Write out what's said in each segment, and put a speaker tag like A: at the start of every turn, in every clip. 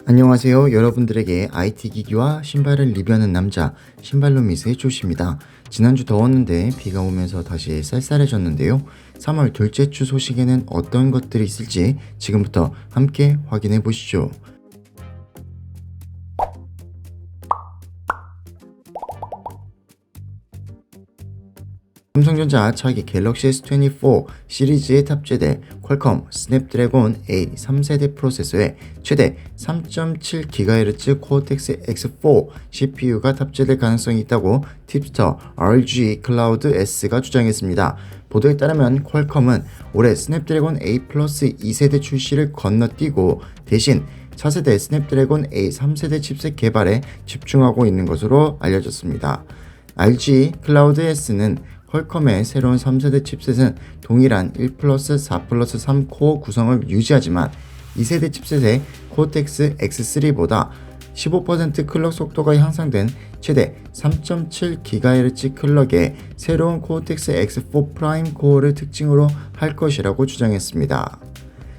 A: 안녕하세요. 여러분들에게 IT 기기와 신발을 리뷰하는 남자 신발로밋의 조시입니다. 지난주 더웠는데 비가 오면서 다시 쌀쌀해졌는데요. 3월 둘째 주 소식에는 어떤 것들이 있을지 지금부터 함께 확인해 보시죠. 삼성전자 차기 갤럭시 S24 시리즈에 탑재될 퀄컴 스냅드래곤 8 3세대 프로세서에 최대 3.7GHz 코어텍스 X4 CPU가 탑재될 가능성이 있다고 팁스터 RG 클라우드 S가 주장했습니다. 보도에 따르면 퀄컴은 올해 스냅드래곤 8 플러스 2세대 출시를 건너뛰고 대신 차세대 스냅드래곤 8 3세대 칩셋 개발에 집중하고 있는 것으로 알려졌습니다. RG 클라우드 S는 퀄컴의 새로운 3세대 칩셋은 동일한 1 플러스 4 플러스 3 코어 구성을 유지하지만 2세대 칩셋의 코텍스 X3보다 15% 클럭 속도가 향상된 최대 3.7GHz 클럭의 새로운 코텍스 X4 프라임 코어를 특징으로 할 것이라고 주장했습니다.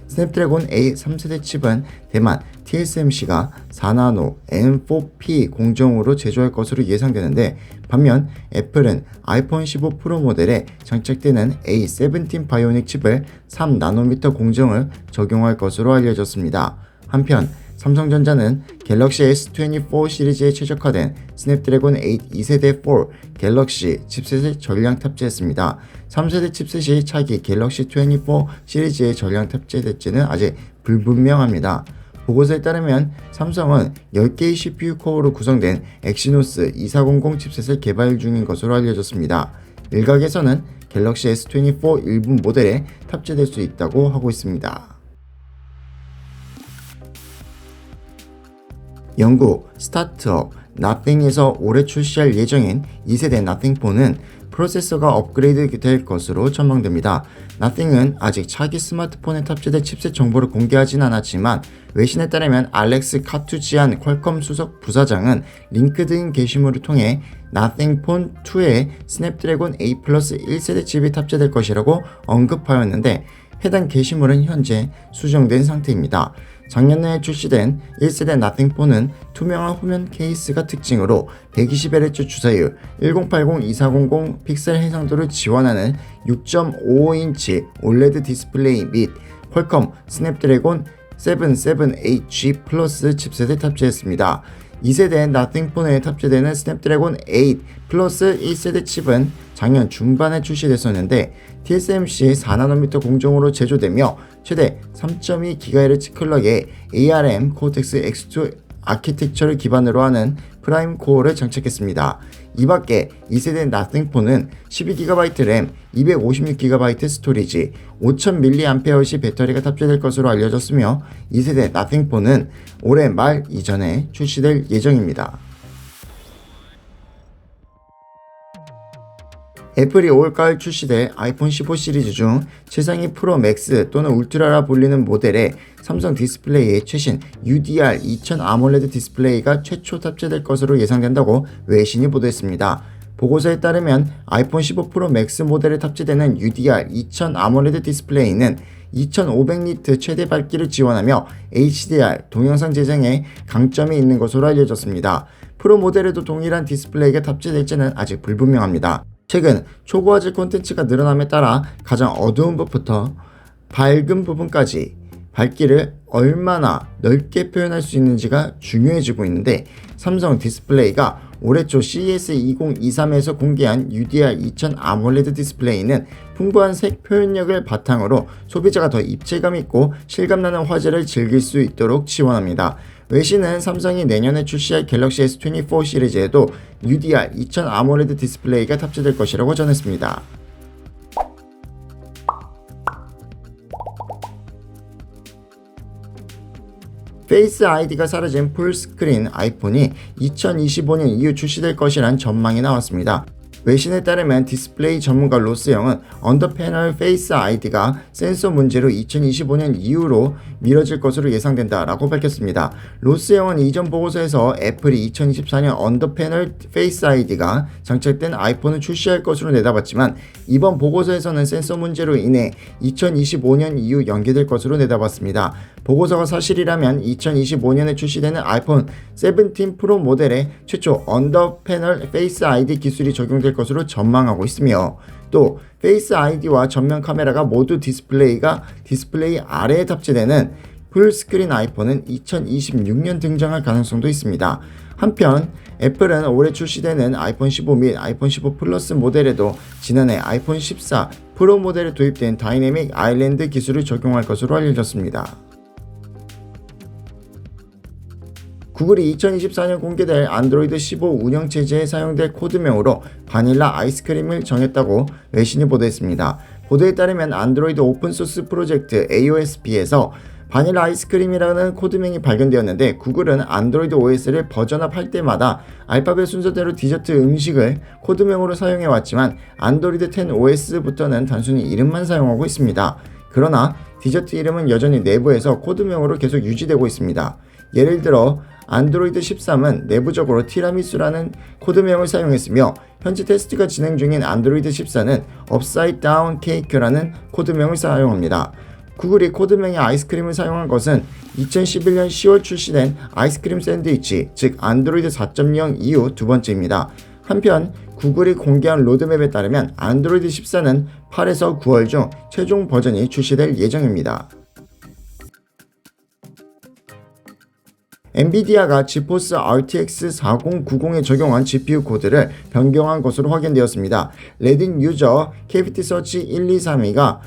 A: 스냅드래곤 8 3세대 칩은 대만 TSMC가 4나노 M4P 공정으로 제조할 것으로 예상되는데 반면 애플은 아이폰 15 프로 모델에 장착되는 A17 바이오닉 칩을 3나노미터 공정을 적용할 것으로 알려졌습니다. 한편 삼성전자는 갤럭시 S24 시리즈에 최적화된 스냅드래곤 8 2세대 4 갤럭시 칩셋을 전량 탑재했습니다. 3세대 칩셋이 차기 갤럭시 24 시리즈에 전량 탑재될지는 아직 불분명합니다. 보고서에 따르면 삼성은 10개의 CPU 코어로 구성된 엑시노스 2400 칩셋을 개발 중인 것으로 알려졌습니다. 일각에서는 갤럭시 S24 일부 모델에 탑재될 수 있다고 하고 있습니다. 영국 스타트업 나띵에서 올해 출시할 예정인 2세대 나띵4는 프로세서가 업그레이드 될 것으로 전망됩니다. 나띵은 아직 차기 스마트폰에 탑재될 칩셋 정보를 공개하진 않았지만 외신에 따르면 알렉스 카투지안 퀄컴 수석 부사장은 링크드인 게시물을 통해 나띵폰 2에 스냅드래곤 8 플러스 1세대 칩이 탑재될 것이라고 언급하였는데 해당 게시물은 현재 수정된 상태입니다. 작년에 출시된 1세대 나띵4는 투명한 후면 케이스가 특징으로 120Hz 주사율, 1080-2400 픽셀 해상도를 지원하는 6.55인치 올레드 디스플레이 및 퀄컴 스냅드래곤 778G 플러스 칩셋을 탑재했습니다. 2세대 나띵폰에 탑재되는 스냅드래곤 8 플러스 1세대 칩은 작년 중반에 출시됐었는데 TSMC 4나노미터 공정으로 제조되며 최대 3.2GHz 클럭의 ARM 코텍스 X2 아키텍처를 기반으로 하는 프라임 코어를 장착했습니다. 이 밖에 2세대 나띵폰은 12GB 램, 256GB 스토리지, 5000mAh 배터리가 탑재될 것으로 알려졌으며 2세대 나띵폰은 올해 말 이전에 출시될 예정입니다. 애플이 올가을 출시될 아이폰 15 시리즈 중 최상위 프로 맥스 또는 울트라라 불리는 모델에 삼성 디스플레이의 최신 UDR 2000 아몰레드 디스플레이가 최초 탑재될 것으로 예상된다고 외신이 보도했습니다. 보고서에 따르면 아이폰 15 프로 맥스 모델에 탑재되는 UDR 2000 아몰레드 디스플레이는 2500니트 최대 밝기를 지원하며 HDR 동영상 제작에 강점이 있는 것으로 알려졌습니다. 프로 모델에도 동일한 디스플레이가 탑재될지는 아직 불분명합니다. 최근 초고화질 콘텐츠가 늘어남에 따라 가장 어두운 부분부터 밝은 부분까지 밝기를 얼마나 넓게 표현할 수 있는지가 중요해지고 있는데 삼성 디스플레이가 올해 초 CES 2023에서 공개한 UDR 2000 아몰레드 디스플레이는 풍부한 색 표현력을 바탕으로 소비자가 더 입체감 있고 실감나는 화질을 즐길 수 있도록 지원합니다. 외신은 삼성이 내년에 출시할 갤럭시 S24 시리즈에도 UDR 2000 아몰레드 디스플레이가 탑재될 것이라고 전했습니다. 페이스 아이디가 사라진 풀스크린 아이폰이 2025년 이후 출시될 것이란 전망이 나왔습니다. 외신에 따르면 디스플레이 전문가 로스 영은 언더 패널 페이스 아이디가 센서 문제로 2025년 이후로 미뤄질 것으로 예상된다라고 밝혔습니다. 로스 영은 이전 보고서에서 애플이 2024년 언더 패널 페이스 아이디가 장착된 아이폰을 출시할 것으로 내다봤지만 이번 보고서에서는 센서 문제로 인해 2025년 이후 연기될 것으로 내다봤습니다. 보고서가 사실이라면 2025년에 출시되는 아이폰 17 프로 모델에 최초 언더 패널 페이스 아이디 기술이 적용될 것으로 전망하고 있으며 또 페이스 아이디와 전면 카메라가 모두 디스플레이 아래에 탑재되는 풀스크린 아이폰은 2026년 등장할 가능성도 있습니다. 한편 애플은 올해 출시되는 아이폰 15 및 아이폰 15 플러스 모델에도 지난해 아이폰 14 프로 모델에 도입된 다이내믹 아일랜드 기술을 적용할 것으로 알려졌습니다. 구글이 2024년 공개될 안드로이드 15 운영체제에 사용될 코드명으로 바닐라 아이스크림을 정했다고 외신이 보도했습니다. 보도에 따르면 안드로이드 오픈소스 프로젝트 AOSP에서 바닐라 아이스크림이라는 코드명이 발견되었는데 구글은 안드로이드 OS를 버전업할 때마다 알파벳 순서대로 디저트 음식을 코드명으로 사용해왔지만 안드로이드 10 OS부터는 단순히 이름만 사용하고 있습니다. 그러나 디저트 이름은 여전히 내부에서 코드명으로 계속 유지되고 있습니다. 예를 들어 안드로이드 13은 내부적으로 티라미수라는 코드명을 사용했으며 현재 테스트가 진행 중인 안드로이드 14는 업사이드 다운 케이크라는 코드명을 사용합니다. 구글이 코드명의 아이스크림을 사용한 것은 2011년 10월 출시된 아이스크림 샌드위치, 즉 안드로이드 4.0 이후 두 번째입니다. 한편 구글이 공개한 로드맵에 따르면 안드로이드 14는 8에서 9월 중 최종 버전이 출시될 예정입니다. 엔비디아가 지포스 RTX 4090에 적용한 GPU 코드를 변경한 것으로 확인되었습니다. 레딧 유저 KBT서치 1232가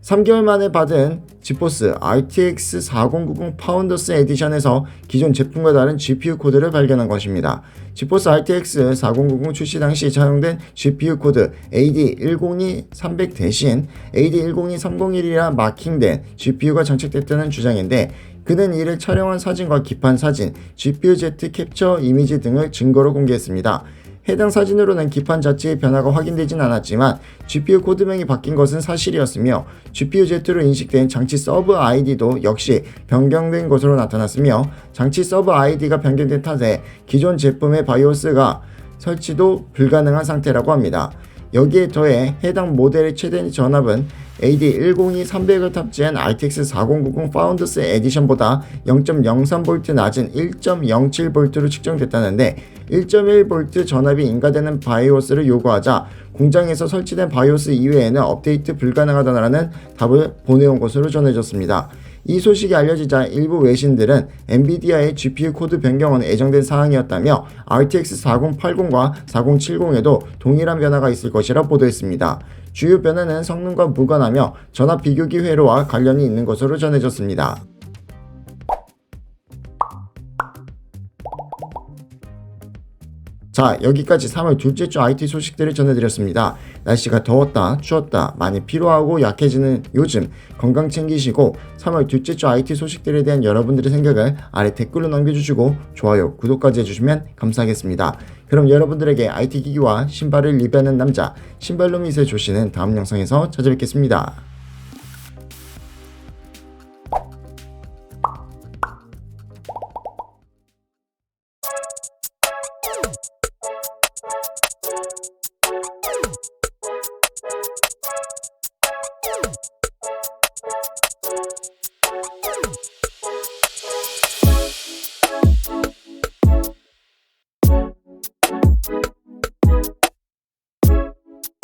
A: 3개월 만에 받은 지포스 RTX 4090 파운더스 에디션에서 기존 제품과 다른 GPU 코드를 발견한 것입니다. 지포스 RTX 4090 출시 당시 사용된 GPU 코드 AD102-300 대신 AD102-301이라 마킹된 GPU가 장착됐다는 주장인데 그는 이를 촬영한 사진과 기판 사진, GPU-Z 캡처 이미지 등을 증거로 공개했습니다. 해당 사진으로는 기판 자체의 변화가 확인되진 않았지만 GPU 코드명이 바뀐 것은 사실이었으며 GPU-Z로 인식된 장치 서브 ID도 역시 변경된 것으로 나타났으며 장치 서브 ID가 변경된 탓에 기존 제품의 바이오스가 설치도 불가능한 상태라고 합니다. 여기에 더해 해당 모델의 최대 전압은 AD102-300을 탑재한 RTX 4090 파운더스 에디션보다 0.03V 낮은 1.07V로 측정됐다는데 1.1V 전압이 인가되는 바이오스를 요구하자 공장에서 설치된 바이오스 이외에는 업데이트 불가능하다는 답을 보내온 것으로 전해졌습니다. 이 소식이 알려지자 일부 외신들은 엔비디아의 GPU 코드 변경은 예정된 사항이었다며 RTX 4080과 4070에도 동일한 변화가 있을 것이라 보도했습니다. 주요 변화는 성능과 무관하며 전압 비교기 회로와 관련이 있는 것으로 전해졌습니다. 자, 여기까지 3월 둘째 주 IT 소식들을 전해드렸습니다. 날씨가 더웠다, 추웠다, 많이 피로하고 약해지는 요즘 건강 챙기시고 3월 둘째 주 IT 소식들에 대한 여러분들의 생각을 아래 댓글로 남겨주시고 좋아요, 구독까지 해주시면 감사하겠습니다. 그럼 여러분들에게 IT 기기와 신발을 리뷰하는 남자, 신발놈이세 조씨는 다음 영상에서 찾아뵙겠습니다.